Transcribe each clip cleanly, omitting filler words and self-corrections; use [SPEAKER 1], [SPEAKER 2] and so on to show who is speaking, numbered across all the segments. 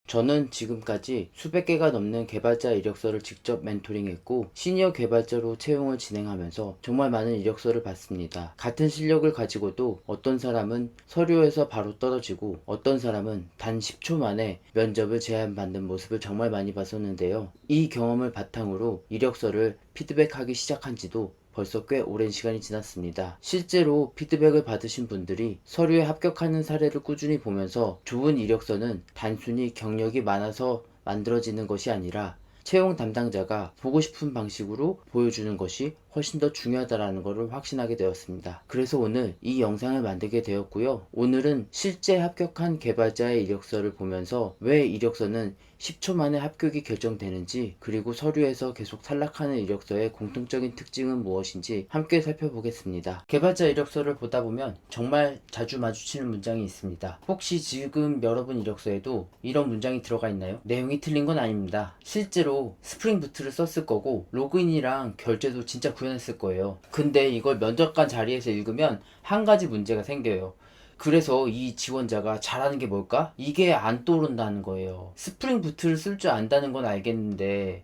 [SPEAKER 1] 저는 지금까지 수백 개가 넘는 개발자 이력서를 직접 멘토링했고 시니어 개발자로 채용을 진행하면서 정말 많은 이력서를 봤습니다. 같은 실력을 가지고도 어떤 사람은 서류에서 바로 떨어지고 어떤 사람은 단 10초 만에 면접을 제안받는 모습을 정말 많이 봤었는데요. 이 경험을 바탕으로 이력서를 피드백하기 시작한 지도 벌써 꽤 오랜 시간이 지났습니다. 실제로 피드백을 받으신 분들이 서류에 합격하는 사례를 꾸준히 보면서 좋은 이력서는 단순히 경력이 많아서 만들어지는 것이 아니라 채용 담당자가 보고 싶은 방식으로 보여주는 것이 훨씬 더 중요하다는 것을 확신하게 되었습니다. 그래서 오늘 이 영상을 만들게 되었고요. 오늘은 실제 합격한 개발자의 이력서를 보면서 왜 이력서는 10초 만에 합격이 결정되는지, 그리고 서류에서 계속 탈락하는 이력서의 공통적인 특징은 무엇인지 함께 살펴보겠습니다. 개발자 이력서를 보다 보면 정말 자주 마주치는 문장이 있습니다. 혹시 지금 여러분 이력서에도 이런 문장이 들어가 있나요? 내용이 틀린 건 아닙니다. 실제로 스프링 부트를 썼을 거고 로그인이랑 결제도 진짜 구현했을 거예요. 근데 이걸 면접관 자리에서 읽으면 한 가지 문제가 생겨요. 그래서 이 지원자가 잘하는 게 뭘까? 이게 안 떠오른다는 거예요. 스프링 부트를 쓸 줄 안다는 건 알겠는데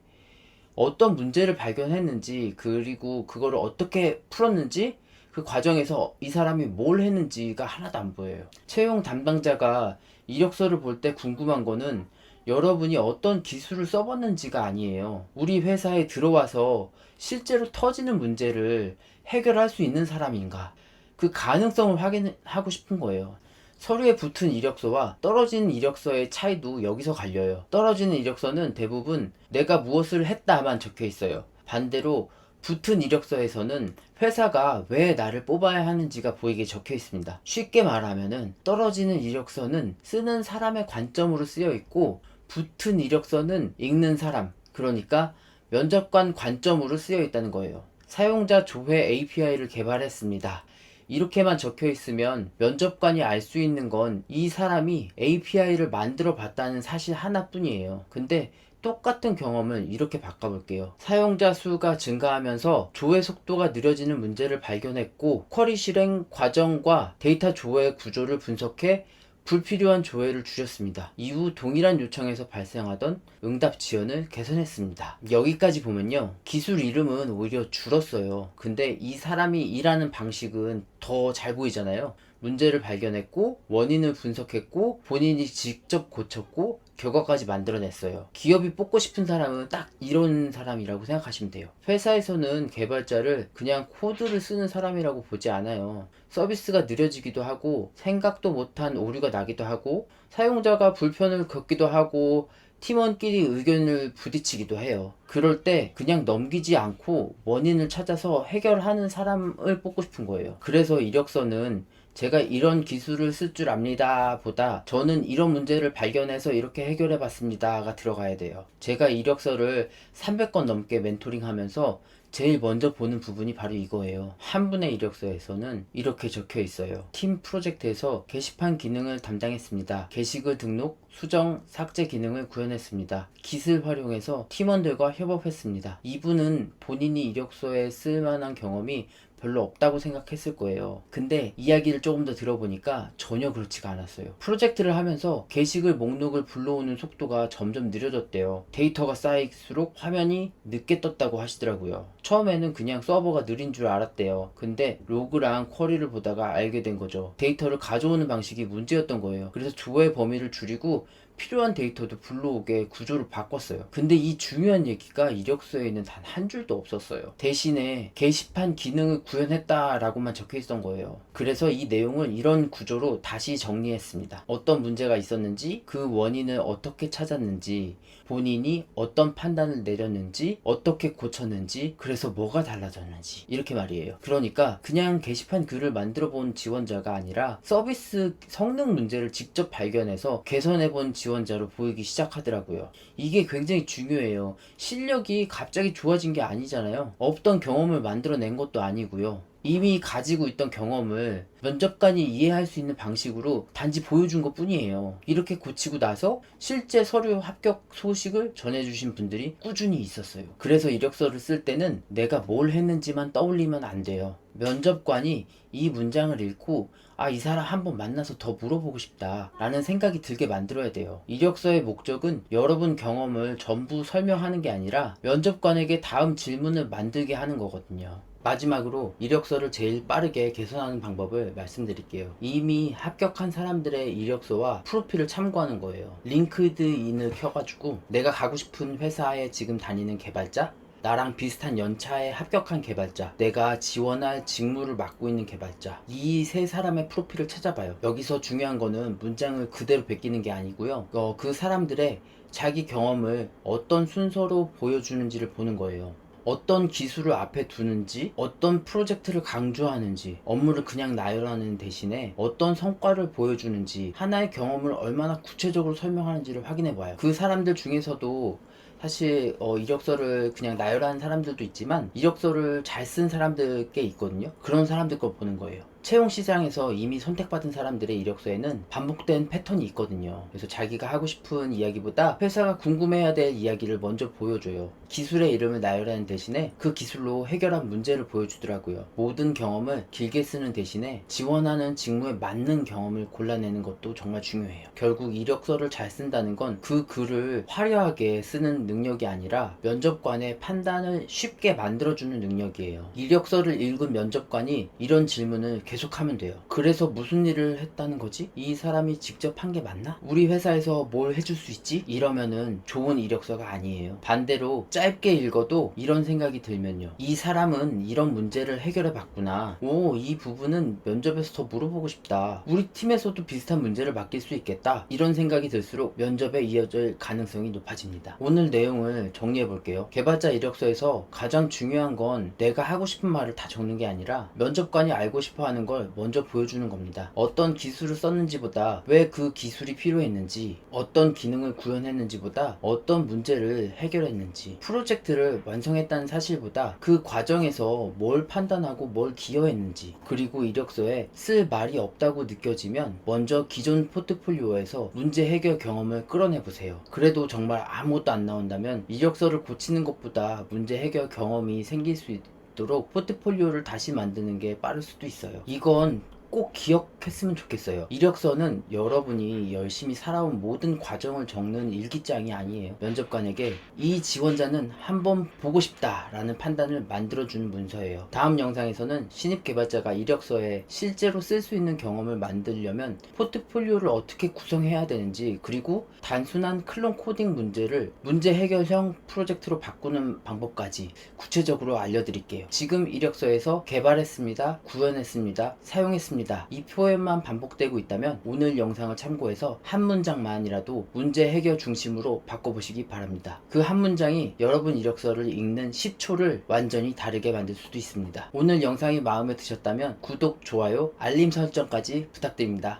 [SPEAKER 1] 어떤 문제를 발견했는지, 그리고 그거를 어떻게 풀었는지, 그 과정에서 이 사람이 뭘 했는지가 하나도 안 보여요. 채용 담당자가 이력서를 볼 때 궁금한 거는 여러분이 어떤 기술을 써봤는지가 아니에요. 우리 회사에 들어와서 실제로 터지는 문제를 해결할 수 있는 사람인가, 그 가능성을 확인하고 싶은 거예요. 서류에 붙은 이력서와 떨어지는 이력서의 차이도 여기서 갈려요. 떨어지는 이력서는 대부분 내가 무엇을 했다만 적혀 있어요. 반대로 붙은 이력서에서는 회사가 왜 나를 뽑아야 하는지가 보이게 적혀 있습니다. 쉽게 말하면은 떨어지는 이력서는 쓰는 사람의 관점으로 쓰여 있고, 붙은 이력서는 읽는 사람, 그러니까 면접관 관점으로 쓰여 있다는 거예요. 사용자 조회 API를 개발했습니다. 이렇게만 적혀 있으면 면접관이 알 수 있는 건 이 사람이 API를 만들어 봤다는 사실 하나뿐이에요. 근데 똑같은 경험을 이렇게 바꿔볼게요. 사용자 수가 증가하면서 조회 속도가 느려지는 문제를 발견했고, 쿼리 실행 과정과 데이터 조회 구조를 분석해 불필요한 조회를 줄였습니다. 이후 동일한 요청에서 발생하던 응답 지연을 개선했습니다. 여기까지 보면요, 기술 이름은 오히려 줄었어요. 근데 이 사람이 일하는 방식은 더 잘 보이잖아요. 문제를 발견했고, 원인을 분석했고, 본인이 직접 고쳤고, 결과까지 만들어냈어요. 기업이 뽑고 싶은 사람은 딱 이런 사람이라고 생각하시면 돼요. 회사에서는 개발자를 그냥 코드를 쓰는 사람이라고 보지 않아요. 서비스가 느려지기도 하고, 생각도 못한 오류가 나기도 하고, 사용자가 불편을 겪기도 하고, 팀원끼리 의견을 부딪히기도 해요. 그럴 때 그냥 넘기지 않고 원인을 찾아서 해결하는 사람을 뽑고 싶은 거예요. 그래서 이력서는 제가 이런 기술을 쓸 줄 압니다 보다 저는 이런 문제를 발견해서 이렇게 해결해 봤습니다가 들어가야 돼요. 제가 이력서를 300건 넘게 멘토링 하면서 제일 먼저 보는 부분이 바로 이거예요. 한 분의 이력서에서는 이렇게 적혀 있어요. 팀 프로젝트에서 게시판 기능을 담당했습니다. 게시글 등록, 수정, 삭제 기능을 구현했습니다. 깃을 활용해서 팀원들과 협업했습니다. 이분은 본인이 이력서에 쓸만한 경험이 별로 없다고 생각했을 거예요. 근데 이야기를 조금 더 들어보니까 전혀 그렇지가 않았어요. 프로젝트를 하면서 게시글 목록을 불러오는 속도가 점점 느려졌대요. 데이터가 쌓일수록 화면이 늦게 떴다고 하시더라고요. 처음에는 그냥 서버가 느린 줄 알았대요. 근데 로그랑 쿼리를 보다가 알게 된 거죠. 데이터를 가져오는 방식이 문제였던 거예요. 그래서 조회 범위를 줄이고 필요한 데이터도 불러오게 구조를 바꿨어요. 근데 이 중요한 얘기가 이력서에는 단 한 줄도 없었어요. 대신에 게시판 기능을 구현했다라고만 적혀 있던 거예요. 그래서 이 내용을 이런 구조로 다시 정리했습니다. 어떤 문제가 있었는지, 그 원인을 어떻게 찾았는지, 본인이 어떤 판단을 내렸는지, 어떻게 고쳤는지, 그래서 뭐가 달라졌는지, 이렇게 말이에요. 그러니까 그냥 게시판 글을 만들어 본 지원자가 아니라 서비스 성능 문제를 직접 발견해서 개선해 본 지원자로 보이기 시작하더라고요. 이게 굉장히 중요해요. 실력이 갑자기 좋아진 게 아니잖아요. 없던 경험을 만들어낸 것도 아니고요. 이미 가지고 있던 경험을 면접관이 이해할 수 있는 방식으로 단지 보여준 것 뿐이에요. 이렇게 고치고 나서 실제 서류 합격 소식을 전해주신 분들이 꾸준히 있었어요. 그래서 이력서를 쓸 때는 내가 뭘 했는지만 떠올리면 안 돼요. 면접관이 이 문장을 읽고 이 사람 한번 만나서 더 물어보고 싶다 라는 생각이 들게 만들어야 돼요. 이력서의 목적은 여러분 경험을 전부 설명하는 게 아니라 면접관에게 다음 질문을 만들게 하는 거거든요. 마지막으로 이력서를 제일 빠르게 개선하는 방법을 말씀드릴게요. 이미 합격한 사람들의 이력서와 프로필을 참고하는 거예요. 링크드인을 켜가지고 내가 가고 싶은 회사에 지금 다니는 개발자, 나랑 비슷한 연차에 합격한 개발자, 내가 지원할 직무를 맡고 있는 개발자, 이 세 사람의 프로필을 찾아봐요. 여기서 중요한 거는 문장을 그대로 베끼는 게 아니고요. 그 사람들의 자기 경험을 어떤 순서로 보여주는지를 보는 거예요. 어떤 기술을 앞에 두는지, 어떤 프로젝트를 강조하는지, 업무를 그냥 나열하는 대신에 어떤 성과를 보여주는지, 하나의 경험을 얼마나 구체적으로 설명하는지를 확인해 봐요. 그 사람들 중에서도 사실 이력서를 그냥 나열하는 사람들도 있지만 이력서를 잘 쓴 사람들 꽤 있거든요. 그런 사람들 걸 보는 거예요. 채용 시장에서 이미 선택받은 사람들의 이력서에는 반복된 패턴이 있거든요. 그래서 자기가 하고 싶은 이야기보다 회사가 궁금해야 될 이야기를 먼저 보여줘요. 기술의 이름을 나열하는 대신에 그 기술로 해결한 문제를 보여주더라고요. 모든 경험을 길게 쓰는 대신에 지원하는 직무에 맞는 경험을 골라내는 것도 정말 중요해요. 결국 이력서를 잘 쓴다는 건 그 글을 화려하게 쓰는 능력이 아니라 면접관의 판단을 쉽게 만들어주는 능력이에요. 이력서를 읽은 면접관이 이런 질문을 계속하면 돼요. 그래서 무슨 일을 했다는 거지? 이 사람이 직접 한 게 맞나? 우리 회사에서 뭘 해줄 수 있지? 이러면은 좋은 이력서가 아니에요. 반대로 짧게 읽어도 이런 생각이 들면요. 이 사람은 이런 문제를 해결해 봤구나. 이 부분은 면접에서 더 물어보고 싶다. 우리 팀에서도 비슷한 문제를 맡길 수 있겠다. 이런 생각이 들수록 면접에 이어질 가능성이 높아집니다. 오늘 내용을 정리해 볼게요. 개발자 이력서에서 가장 중요한 건 내가 하고 싶은 말을 다 적는 게 아니라 면접관이 알고 싶어 하는 걸 먼저 보여주는 겁니다. 어떤 기술을 썼는지보다 왜 그 기술이 필요했는지, 어떤 기능을 구현했는지보다 어떤 문제를 해결했는지, 프로젝트를 완성했다는 사실보다 그 과정에서 뭘 판단하고 뭘 기여했는지, 그리고 이력서에 쓸 말이 없다고 느껴지면 먼저 기존 포트폴리오에서 문제 해결 경험을 끌어내 보세요. 그래도 정말 아무것도 안 나온다면 이력서를 고치는 것보다 문제 해결 경험이 생길 수 있도록 포트폴리오를 다시 만드는 게 빠를 수도 있어요. 이건 꼭 기억했으면 좋겠어요. 이력서는 여러분이 열심히 살아온 모든 과정을 적는 일기장이 아니에요. 면접관에게 이 지원자는 한번 보고 싶다 라는 판단을 만들어주는 문서예요. 다음 영상에서는 신입 개발자가 이력서에 실제로 쓸 수 있는 경험을 만들려면 포트폴리오를 어떻게 구성해야 되는지, 그리고 단순한 클론 코딩 문제를 문제 해결형 프로젝트로 바꾸는 방법까지 구체적으로 알려드릴게요. 지금 이력서에서 개발했습니다, 구현했습니다, 사용했습니다 이 표현만 반복되고 있다면 오늘 영상을 참고해서 한 문장만이라도 문제 해결 중심으로 바꿔보시기 바랍니다. 그 한 문장이 여러분 이력서를 읽는 10초를 완전히 다르게 만들 수도 있습니다. 오늘 영상이 마음에 드셨다면 구독, 좋아요, 알림 설정까지 부탁드립니다.